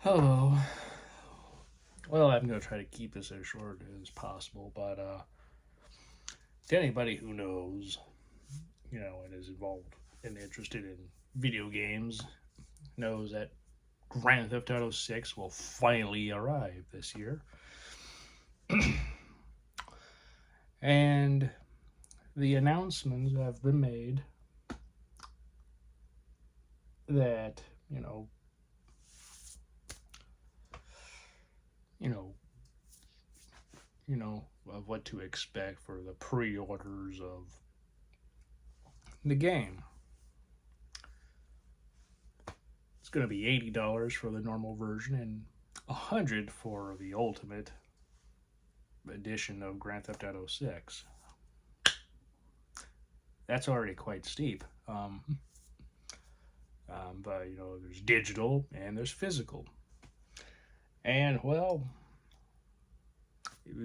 Hello. Well, I'm going to try to keep this as short as possible, but to anybody who knows, and is involved and interested in video games, knows that Grand Theft Auto 6 will finally arrive this year. And the announcements have been made that, you know, of what to expect for the pre-orders of the game. It's going to be $80 for the normal version and $100 for the ultimate edition of Grand Theft Auto 6. That's already quite steep. But there's digital and there's physical. And well,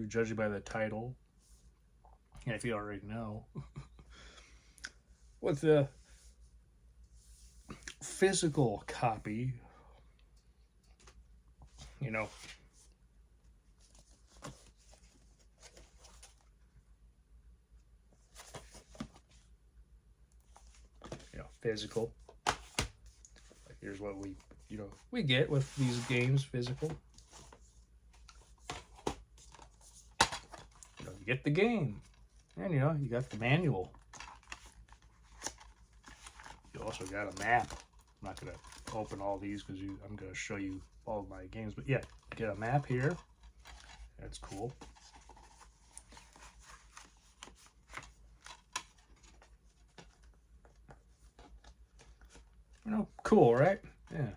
judging by the title, and if you already know, with the physical copy, you know, physical. Here's what we get with these games, physical. You get the game, and you got the manual. You also got a map. I'm not gonna open all these because I'm gonna show you all of my games, but yeah, get a map here. That's cool. Cool, right? Yeah.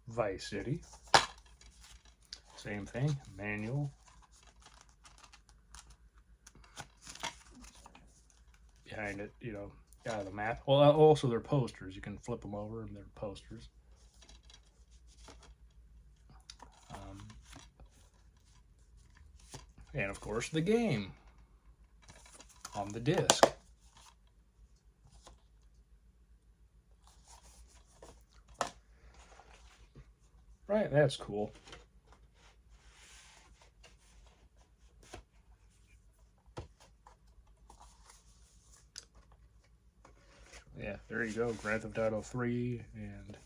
Vice City. Same thing, manual. Behind it, the map. Well, also they're posters. You can flip them over and they're posters. And of course the game on the disc. Right, that's cool. Yeah, there you go. Grand Theft Auto 3 and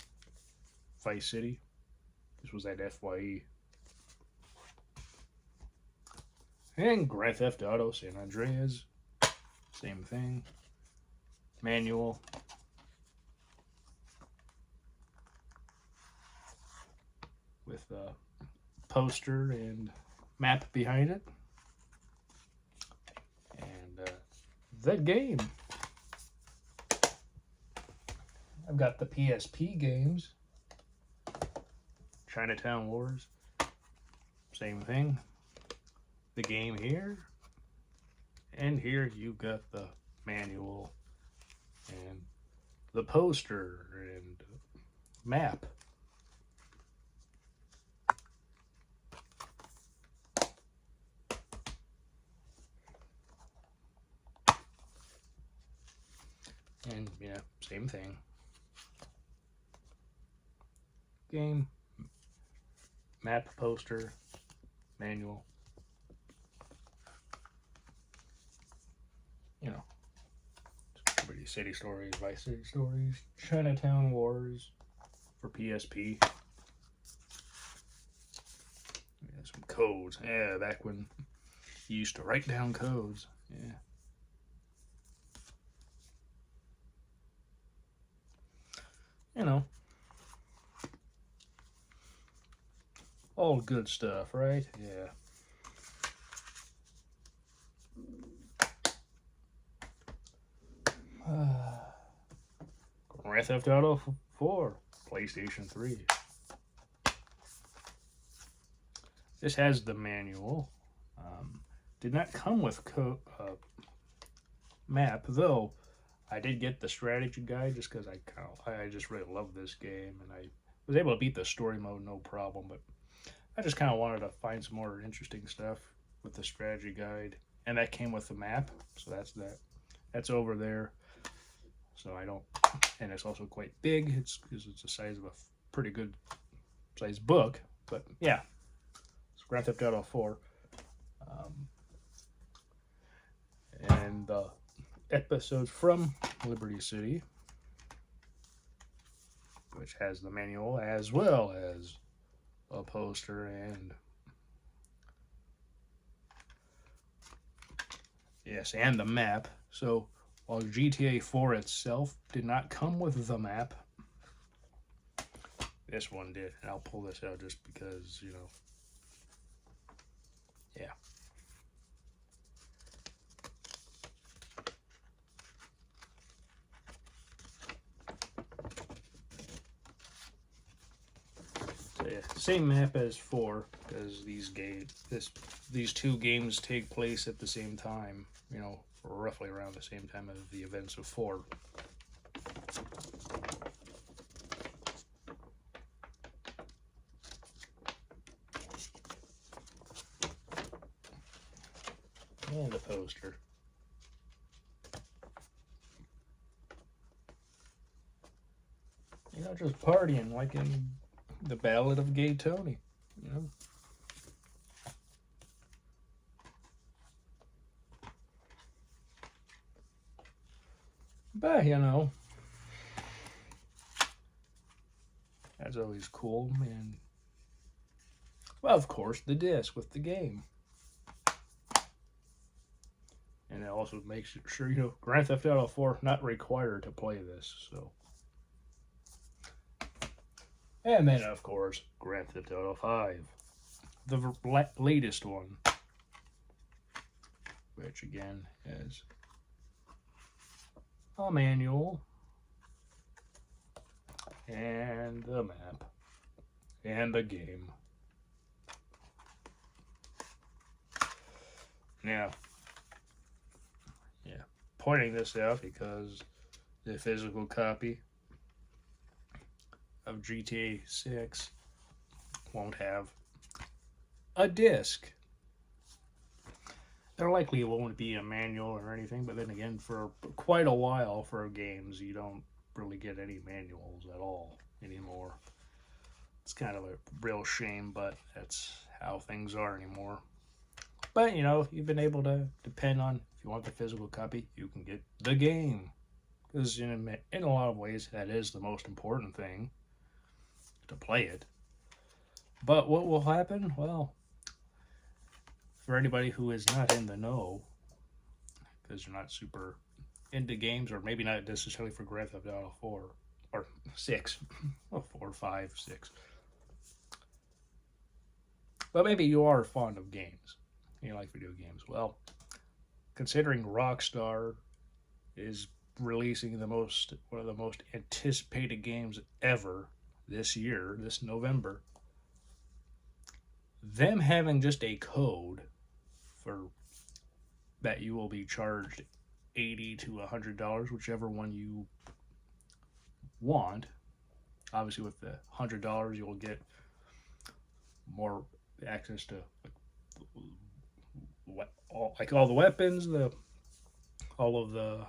Vice City. This was at FYE. And Grand Theft Auto San Andreas. Same thing. Manual. With a poster and map behind it. And that game. I've got the PSP games. Chinatown Wars. Same thing. The game here. And here you got the manual and the poster and map. And same thing. Game, map, poster, manual. City Stories, Vice City Stories, Chinatown Wars for PSP. Some codes. Yeah, back when you used to write down codes. Yeah. All good stuff, right? Yeah. Grand Theft Auto 4, PlayStation 3. This has the manual. Did not come with map, though. I did get the strategy guide just because I just really love this game, and I was able to beat the story mode no problem. But I just kind of wanted to find some more interesting stuff with the strategy guide, and that came with the map. So that's over there. So I don't and it's also quite big. It's because it's the size of a pretty good sized book. But yeah, it's Grand Theft Auto 4. And the episodes from Liberty City, which has the manual as well as a poster and and the map. So while GTA 4 itself did not come with the map, this one did. And I'll pull this out just because, yeah. So yeah, same map as 4, because these two games take place at the same time, roughly around the same time as the events of 4. And a poster. Just partying like in the Ballad of Gay Tony, But, that's always cool. And, well, of course, the disc with the game. And it also makes sure, Grand Theft Auto 4 not required to play this, so. And then, of course, Grand Theft Auto 5. The latest one. Which, again, is a manual. And the map. And the game. Now, pointing this out because the physical copy of GTA 6 won't have a disc. There likely won't be a manual or anything, but then again, for quite a while for games, you don't really get any manuals at all anymore. It's kind of a real shame, but that's how things are anymore. But, you've been able to depend on, if you want the physical copy, you can get the game. Because in a lot of ways, that is the most important thing, to play it. But what will happen? Well, for anybody who is not in the know, because you're not super into games, or maybe not necessarily for Grand Theft Auto 4, or 6, well, 4, 5, 6. But maybe you are fond of games. You like video games. Well, considering Rockstar is releasing one of the most anticipated games ever this year, this November, them having just a code for that you will be charged $80 to $100, whichever one you want. Obviously, with the $100, you'll get more access to all the weapons, all of the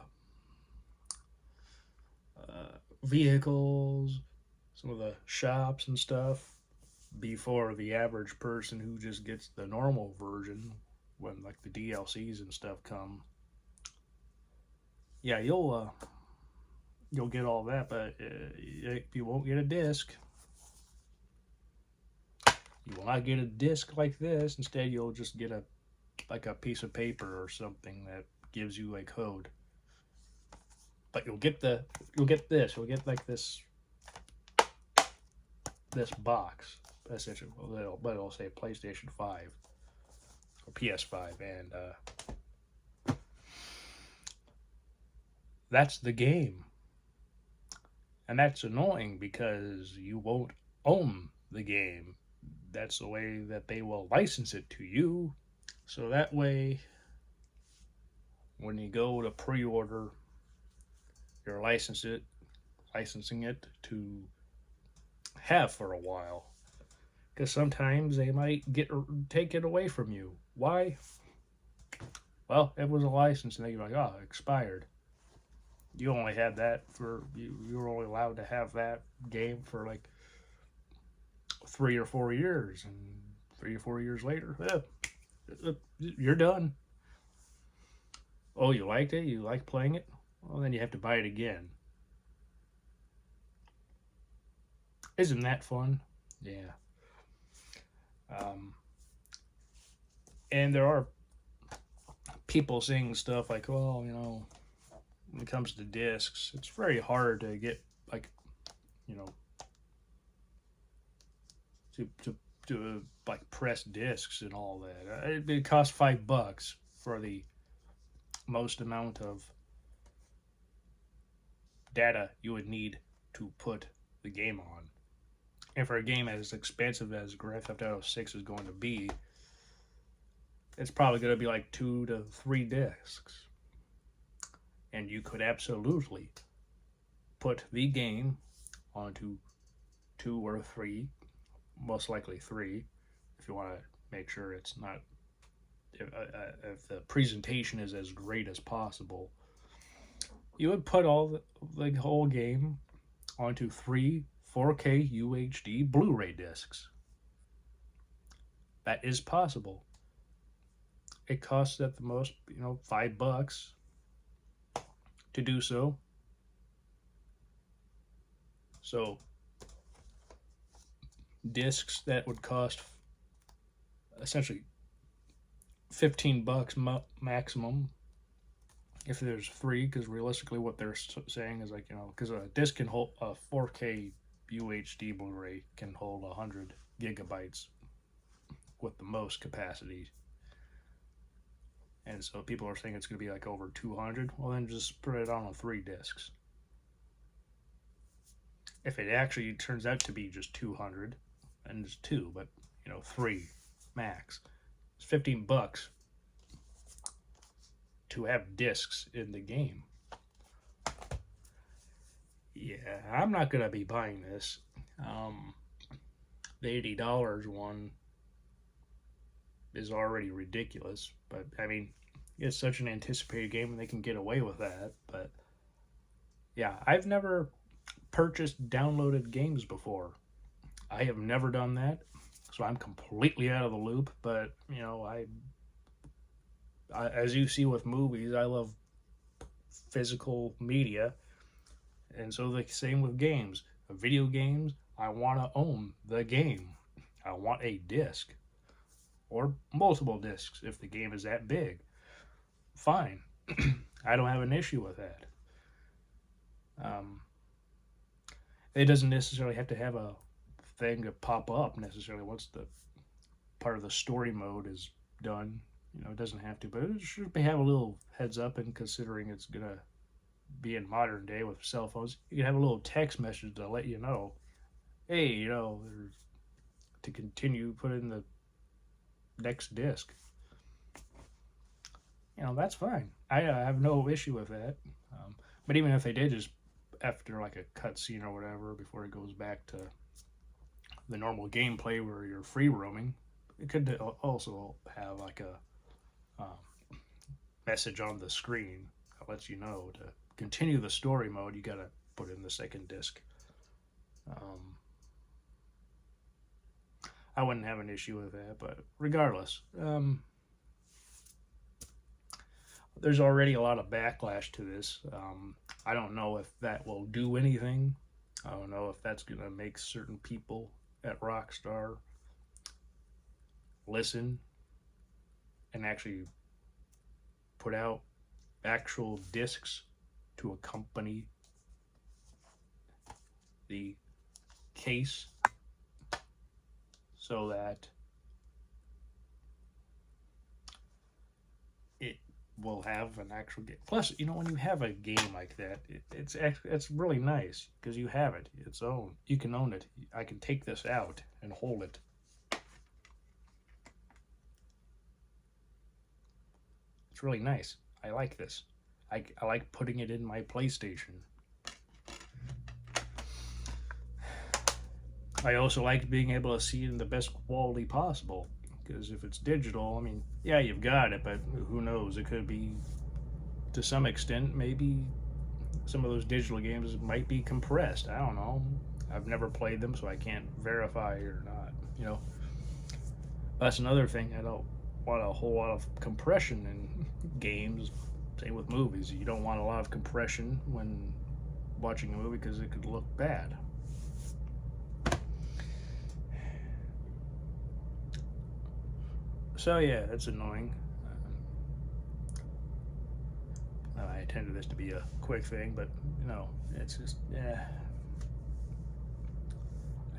vehicles, some of the shops and stuff, before the average person who just gets the normal version when the DLCs and stuff come. Yeah, you'll get all that, but you won't get a disc. You will not get a disc like this. Instead, you'll just get a piece of paper or something that gives you a code. But you'll get this. You'll get this box. Essentially, but it'll say PlayStation 5 or PS5, and that's the game. And that's annoying because you won't own the game. That's the way that they will license it to you. So that way, when you go to pre-order, you're licensing it to have for a while. Because sometimes they might take it away from you. Why? Well, it was a license, and they're like, oh, expired. You only had that for you were only allowed to have that game for like 3 or 4 years, and 3 or 4 years later, you're done. Oh, you liked it? You like playing it? Well, then you have to buy it again. Isn't that fun? Yeah. Um, and there are people saying stuff like, well, when it comes to discs, it's very hard to get like, you know, to like press discs and all that. It costs $5 for the most amount of data you would need to put the game on. And for a game as expensive as Grand Theft Auto 6 is going to be, it's probably going to be like 2 to 3 discs. And you could absolutely put the game onto 2 or 3, most likely 3, if you want to make sure it's not, if the presentation is as great as possible. You would put all the whole game onto 3 4K UHD Blu-ray discs. That is possible. It costs at the most, $5 to do so. So discs that would cost essentially $15 maximum if there's 3, because realistically what they're saying is like, because a disc can hold a 4K UHD Blu-ray can hold 100 gigabytes with the most capacity. And so people are saying it's going to be like over 200. Well, then just put it on 3 discs. If it actually turns out to be just 200, and it's 2, but 3 max, it's $15 to have discs in the game. Yeah, I'm not gonna be buying this. The $80 one is already ridiculous, but I mean, it's such an anticipated game and they can get away with that. But yeah, I've never purchased downloaded games before. I have never done that, so I'm completely out of the loop. But I as you see with movies, I love physical media, and so the same with games. Video games, I want to own the game. I want a disc or multiple discs if the game is that big. Fine. I don't have an issue with that. It doesn't necessarily have to have a thing to pop up necessarily once the part of the story mode is done. It doesn't have to, but it should have a little heads up. And considering it's gonna be in modern day with cell phones, you can have a little text message to let you know, hey, to continue put in the next disc. That's fine. I have no issue with that. But even if they did just after like a cutscene or whatever before it goes back to the normal gameplay where you're free roaming, it could also have like a message on the screen that lets you know to continue the story mode, you gotta put in the second disc. I wouldn't have an issue with that, but regardless, there's already a lot of backlash to this. I don't know if that will do anything. I don't know if that's gonna make certain people at Rockstar listen and actually put out actual discs to accompany the case so that it will have an actual game. Plus, when you have a game like that, it's really nice because you have it. It's own. You can own it. I can take this out and hold it. It's really nice. I like this. I like putting it in my PlayStation. I also like being able to see it in the best quality possible. Because if it's digital, I mean, yeah, you've got it, but who knows? It could be, to some extent, maybe some of those digital games might be compressed. I don't know. I've never played them, so I can't verify or not. You know, that's another thing. I don't want a whole lot of compression in games. Same with movies. You don't want a lot of compression when watching a movie because it could look bad. So yeah, that's annoying. I intended this to be a quick thing, but you know, it's just I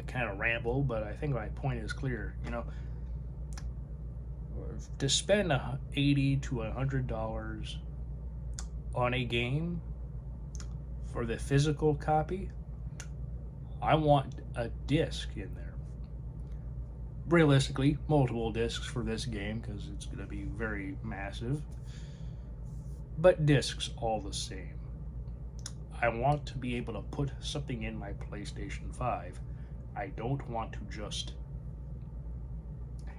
kind of ramble, but I think my point is clear. You know, to spend $80 to $100 on a game for the physical copy, I want a disc in there. Realistically, multiple discs for this game because it's going to be very massive. But discs all the same. I want to be able to put something in my PlayStation 5. I don't want to just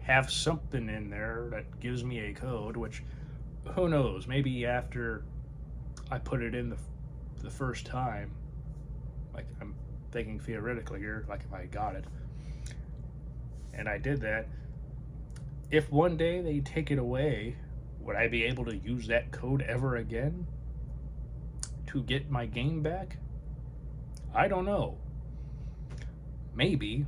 have something in there that gives me a code, which, who knows, maybe after I put it in the first time, like I'm thinking theoretically here, like if I got it, and I did that, if one day they take it away, would I be able to use that code ever again to get my game back? I don't know. Maybe,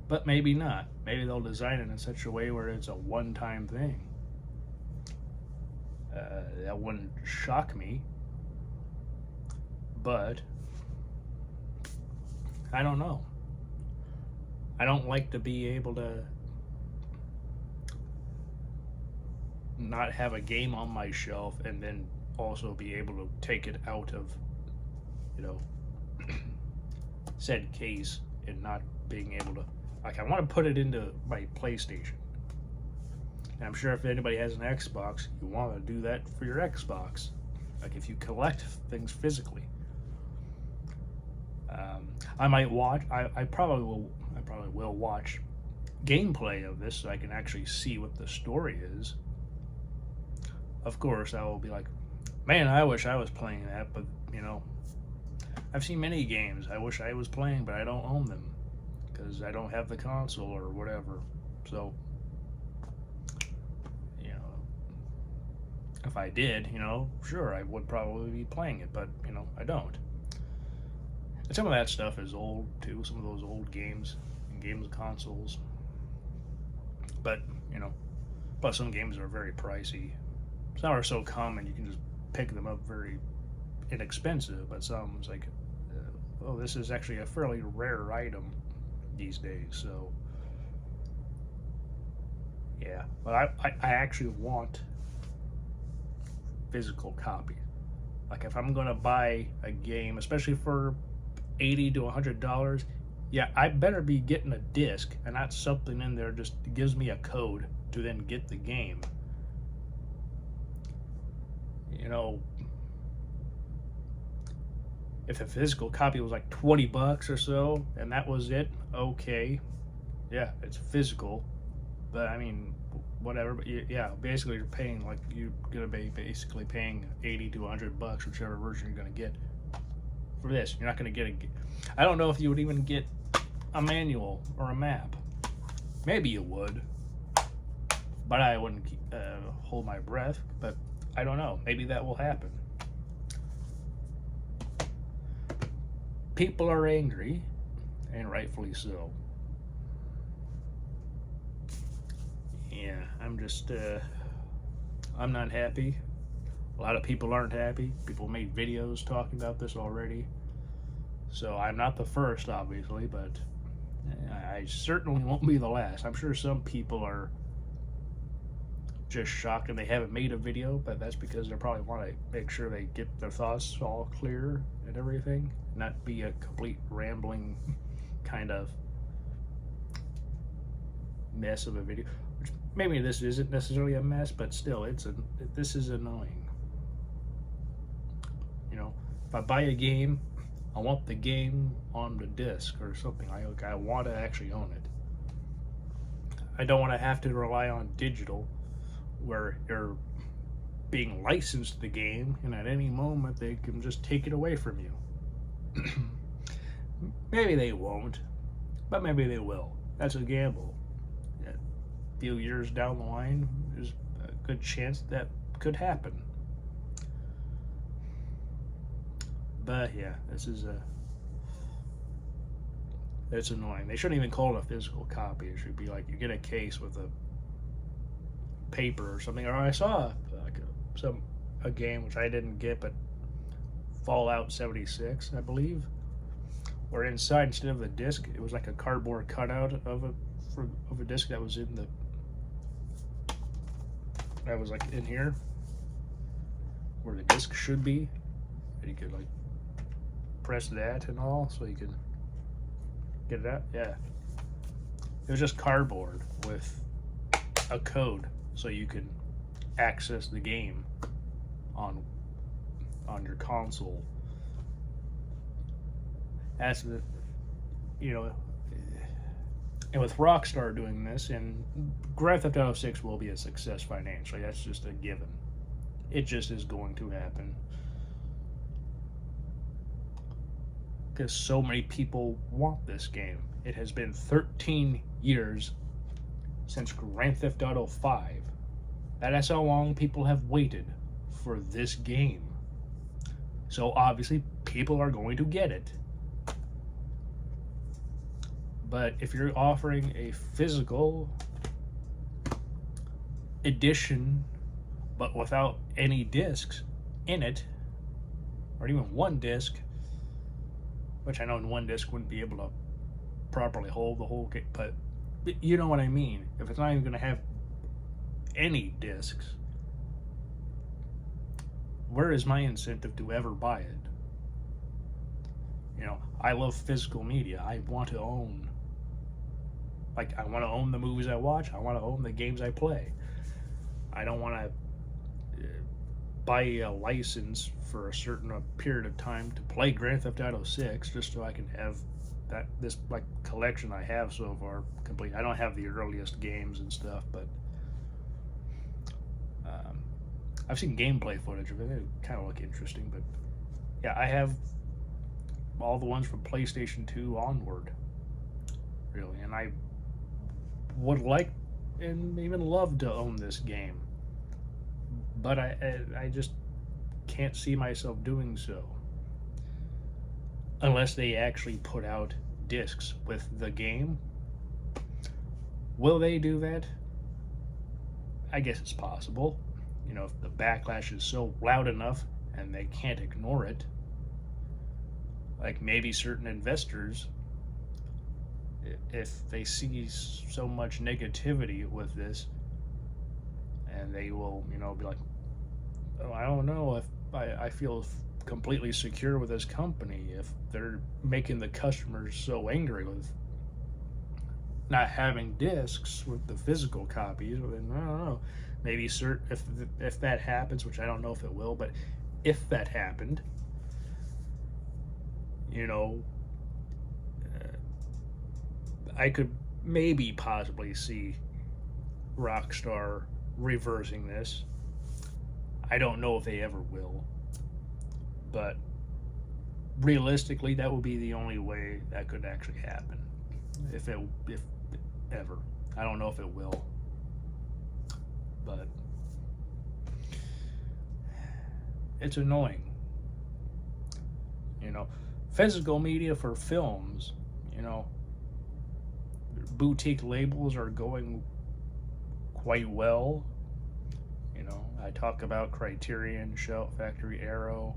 but maybe not. Maybe they'll design it in such a way where it's a one-time thing. That wouldn't shock me, but I don't know. I don't like to be able to not have a game on my shelf and then also be able to take it out of, you know, said case and not being able to, like, I want to put it into my PlayStation. And I'm sure if anybody has an Xbox, you want to do that for your Xbox. Like if you collect things physically. I might watch. I probably will watch gameplay of this so I can actually see what the story is. Of course, I will be like, man, I wish I was playing that, but you know, I've seen many games I wish I was playing, but I don't own them because I don't have the console or whatever. So, you know, if I did, you know, sure, I would probably be playing it, but you know, I don't. And some of that stuff is old too. Some of those old games and games consoles. But you know, plus some games are very pricey. Some are so common you can just pick them up very inexpensive. But some's like, oh, this is actually a fairly rare item these days. So yeah, but I actually want physical copy. Like if I'm gonna buy a game, especially for $80 to $100, yeah, I better be getting a disc and not something in there just gives me a code to then get the game. You know, if the physical copy was like $20 or so and that was it, okay, yeah, it's physical. But I mean, whatever. But yeah, basically you're paying, like, you're gonna be basically paying $80 to $100, whichever version you're gonna get. For this, you're not going to get I don't know if you would even get a manual or a map. Maybe you would, but I wouldn't hold my breath. But I don't know. Maybe that will happen. People are angry, and rightfully so. Yeah, I'm just I'm not happy. A lot of people aren't happy. People made videos talking about this already. So I'm not the first, obviously, but I certainly won't be the last. I'm sure some people are just shocked and they haven't made a video, but that's because they probably want to make sure they get their thoughts all clear and everything, not be a complete rambling kind of mess of a video. Which maybe this isn't necessarily a mess, but still, this is annoying. You know, if I buy a game, I want the game on the disc or something. I want to actually own it. I don't want to have to rely on digital, where you're being licensed to the game, and at any moment they can just take it away from you. Maybe they won't, but maybe they will. That's a gamble. A few years down the line, there's a good chance that could happen. But yeah, it's annoying. They shouldn't even call it a physical copy. It should be like you get a case with a paper or something. Or I saw a game which I didn't get, but Fallout 76, I believe, where inside, instead of a disc, it was like a cardboard cutout of a disc that was like in here where the disc should be, and you could like press that and all, so you could get it out. Yeah, it was just cardboard with a code, so you could access the game on your console. That's the, and with Rockstar doing this, and Grand Theft Auto 6 will be a success financially. That's just a given. It just is going to happen. Because so many people want this game. It has been 13 years since Grand Theft Auto 5. That's how long people have waited for this game. So obviously, people are going to get it. But if you're offering a physical edition, but without any discs in it, or even one disc, which I know in one disc wouldn't be able to properly hold the whole game, but you know what I mean. If it's not even going to have any discs, where is my incentive to ever buy it? I love physical media. I want to own. I want to own the movies I watch. I want to own the games I play. I don't want to buy a license for a certain period of time to play Grand Theft Auto 6 just so I can have this collection I have so far complete. I don't have the earliest games and stuff, but I've seen gameplay footage of it. It kind of look interesting, but yeah, I have all the ones from PlayStation 2 onward, really, and I would like and even love to own this game, but I just can't see myself doing so unless they actually put out discs with the game. Will they do that? I guess it's possible. If the backlash is so loud enough and they can't ignore it, like maybe certain investors, if they see so much negativity with this, and they will, be like, oh, I don't know if I feel completely secure with this company if they're making the customers so angry with not having discs with the physical copies. Then I don't know. Maybe if that happens, which I don't know if it will, but if that happened, I could maybe possibly see Rockstar reversing this. I don't know if they ever will, but realistically, that would be the only way that could actually happen. If ever. I don't know if it will, but it's annoying. Physical media for films, boutique labels are going quite well. I talk about Criterion, Shout Factory, Arrow,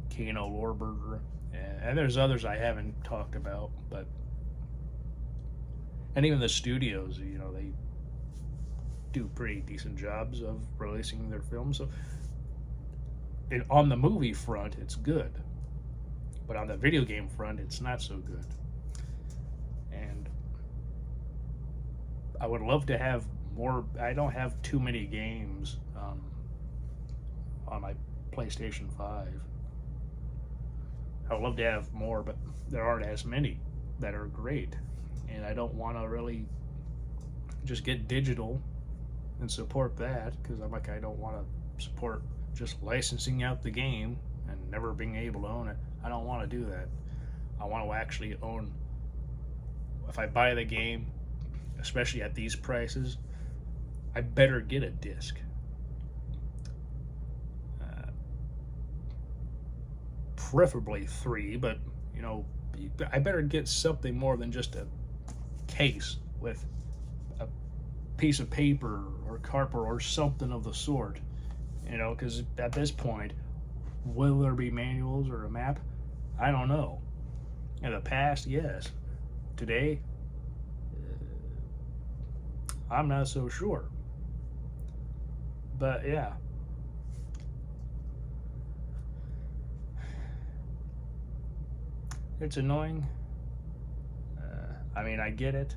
Kino Lorber, and there's others I haven't talked about, and even the studios, they do pretty decent jobs of releasing their films. So on the movie front, it's good, but on the video game front, it's not so good. And I would love to have more. I don't have too many games on my PlayStation 5. I would love to have more, but there aren't as many that are great. And I don't want to really just get digital and support that, because I'm like, I don't want to support just licensing out the game and never being able to own it. I don't want to do that. I want to actually own. If I buy the game, especially at these prices, I better get a disc. Preferably 3, but I better get something more than just a case with a piece of paper or cardboard or something of the sort. Because at this point, will there be manuals or a map? I don't know. In the past, yes. Today, I'm not so sure. But yeah. It's annoying. I get it.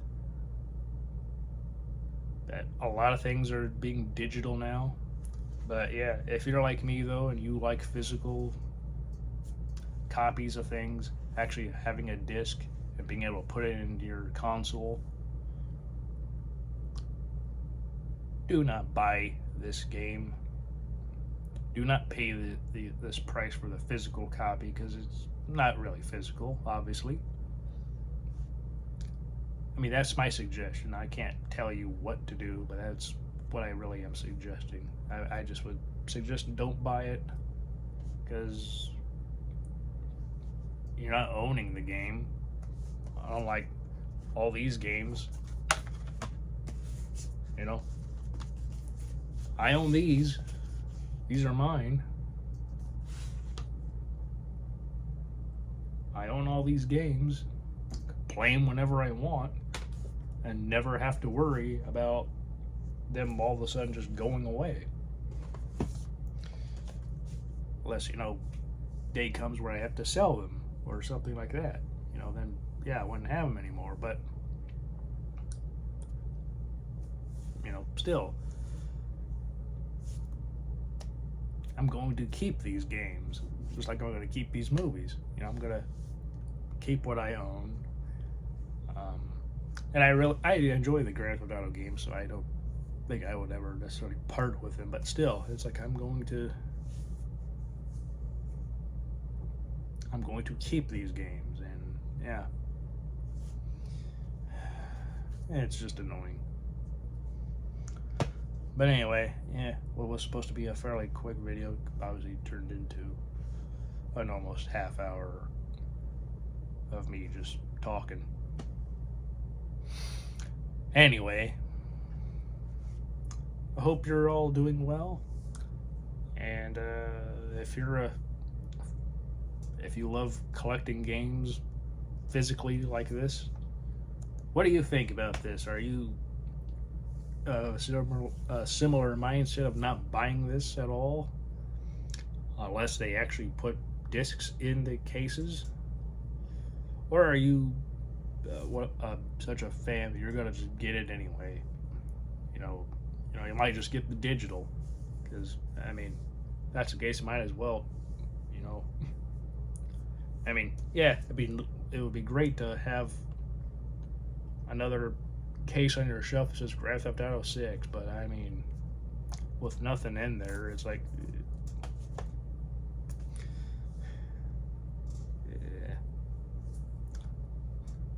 That a lot of things are being digital now. But yeah, if you're like me though and you like physical copies of things, actually having a disc and being able to put it into your console, do not buy this game. Do not pay this price for the physical copy, because it's not really physical, obviously. That's my suggestion. I can't tell you what to do, but that's what I really am suggesting. I just would suggest don't buy it, because you're not owning the game. I don't like all these games. I own these. These are mine. I own all these games. Play them whenever I want, and never have to worry about them all of a sudden just going away. Unless, day comes where I have to sell them or something like that. Then, yeah, I wouldn't have them anymore. But, still, I'm going to keep these games, just like I'm going to keep these movies. I'm going to keep what I own. And I enjoy the Grand Theft Auto games, so I don't think I would ever necessarily part with them. But still, it's like I'm going to keep these games, and yeah, it's just annoying. But anyway, yeah, what was supposed to be a fairly quick video obviously turned into an almost half hour of me just talking. Anyway, I hope you're all doing well, and if you love collecting games physically like this, what do you think about this? Are you a similar mindset of not buying this at all, unless they actually put discs in the cases? Or are you such a fan that you're gonna just get it anyway? You might just get the digital, because that's the case. Might as well, yeah, it would be great to have another case on your shelf that says Grand Theft Auto 6, but with nothing in there, it's like, yeah,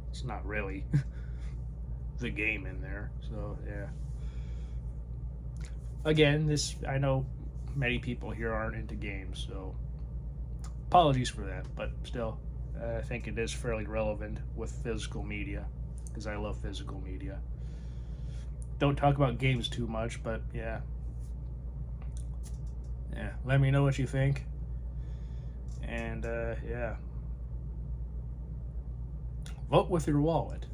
it's not really the game in there. So yeah, again, I know many people here aren't into games, so apologies for that, but still, I think it is fairly relevant with physical media, because I love physical media. Don't talk about games too much, but yeah, let me know what you think, and yeah, vote with your wallet.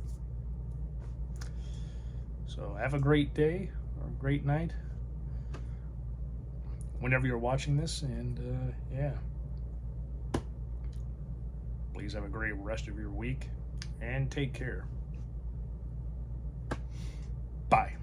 So have a great day or a great night whenever you're watching this, and yeah, please have a great rest of your week, and take care. Bye.